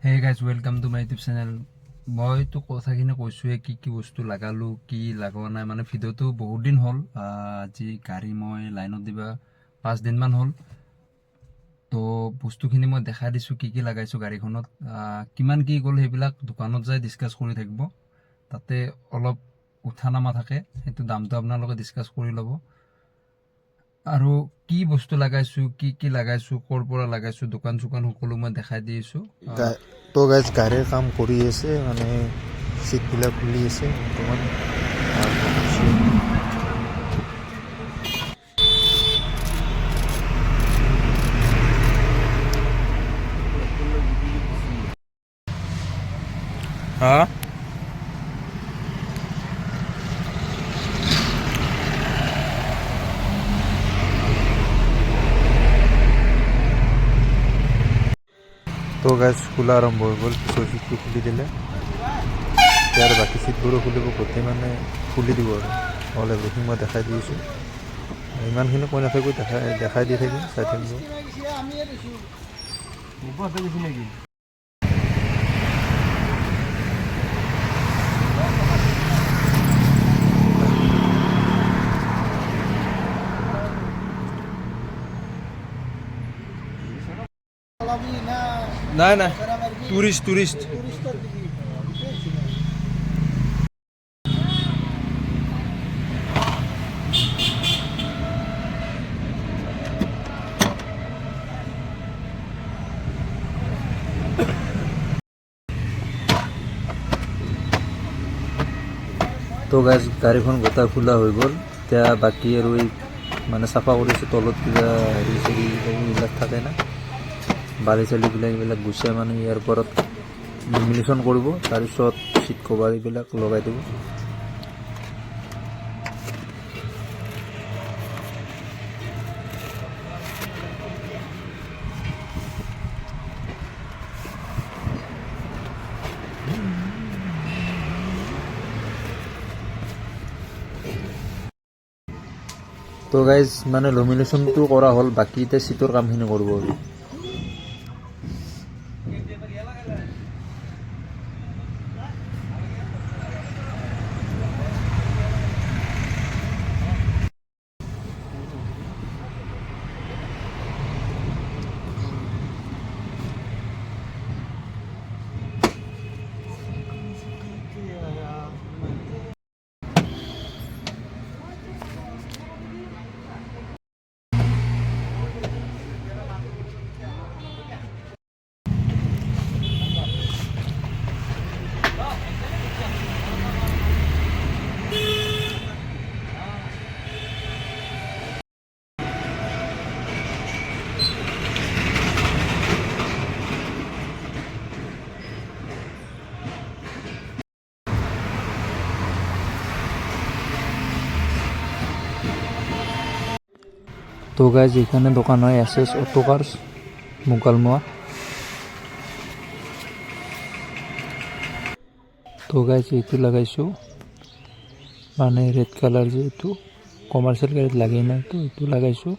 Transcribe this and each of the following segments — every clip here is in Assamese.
Hey guys welcome to my YouTube channel. মইতো কথাখিনি কৈছোঁৱে কি বস্তু লগালোঁ কি লগোৱা নাই, মানে ভিডিঅ'টো বহুত দিন হ'ল। আজি গাড়ী মই লাইনত দিবা 5 দিনমান হ'ল। তো বস্তুখিনি মই দেখাই দিছোঁ কি লগাইছোঁ গাড়ীখনত। কিমান কি গ'ল সেইবিলাক দোকানত যাই ডিছকাছ কৰি থাকিব। তাতে অলপ উঠা নামা থাকে, সেইটো দামটো আপোনালোকে ডিছকাছ কৰি ল'ব। আৰু কি বস্তু লগাইছোঁ কি লগাইছোঁ ক'ৰ পৰা লগাইছোঁ দোকান চোকান সকলো মই দেখাই দি আছোঁ। তো গাইজ গাড়ীৰ কাম কৰি আছে, মানে চিটবিলাক খুলি আছে বৰ্তমান। হা তো গাইজ খোলা আৰম্ভ হৈ গ'ল। পিছৰ চিটটো খুলি দিলে, ইয়াৰ বাকী চিটবোৰো খুলিব, গোটেই মানে খুলি দিব আৰু অল এভৰিথিং মই দেখাই দি আছোঁ। ইমানখিনি কৈ নাথাকোঁ, দেখাই দি থাকিম, চাই থাকিব। নাই নাই, টুৰিষ্ট তো গাইজ গাড়ীখন গোটা খোলা হৈ গ'ল। এতিয়া বাকী আৰু এই মানে চাফা কৰিছোঁ, তলত কিবা হেৰি চেৰি এইবিলাক থাকে না, বালি চালিবিলাক এইবিলাক গুচাই মানে ইয়াৰ ওপৰত লিমিনেশ্যন কৰিব, তাৰপিছত চিট কভাৰ এইবিলাক লগাই দিব। তো গাইজ মানে লমিনেশ্যনটো কৰা হ'ল, বাকী এতিয়া চিটৰ কামখিনি কৰিব আৰু। তো গাইজ এখানে দোকান হয় এসএস অটো কাৰ্স মুকালমোয়া। তো গাইজ এইটো লাগাইছোঁ, মানে ৰেড কালাৰ যে এইটো কমাৰ্চিয়েল গাড়ীত লাগেই না, তো এইটো লাগাইছোঁ।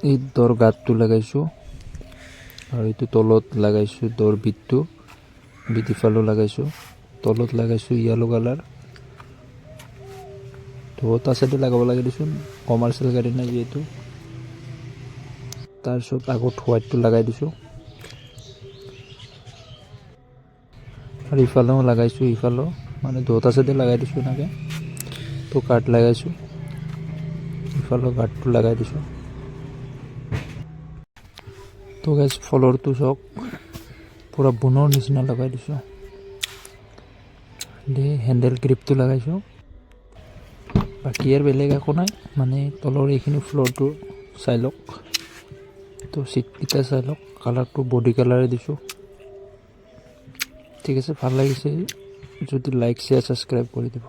এই দৰ গাঁতটো লাগাইছোঁ, আৰু এইটো তলত লাগাইছোঁ দৰ বিটটো, বিট ইফালো লাগাইছোঁ, তলত লাগাইছোঁ য়েলো কালাৰ। তো তাৰ চাইডে লগাব লাগে দেচোন, কমাৰ্চিয়েল গাড়ী নাই যিহেতু। তাৰপিছত আগত হোৱাইটটো লগাই দিছোঁ, আৰু ইফালেও লগাইছোঁ, ইফালেও মানে দুটা চাইডে লগাই দিছোঁ এনেকৈ। তো কাঠ লগাইছোঁ, ইফালেও কাঠটো লগাই দিছোঁ। তো গাইজ ফ্লৰটো চাওক, পূৰা বনৰ নিচিনা লগাই দিছোঁ। হেণ্ডেল গ্ৰিপটো লগাইছোঁ, বাকী আৰু বেলেগ একো নাই। মানে তলৰ এইখিনি ফ্লৰটো চাই লওক, তো চিটকেইটা চাই লওক, কালাৰটো বডি কালাৰে দিছোঁ। ঠিক আছে, ভাল লাগিছে যদি লাইক শ্বেয়াৰ ছাবস্ক্ৰাইব কৰি দিব।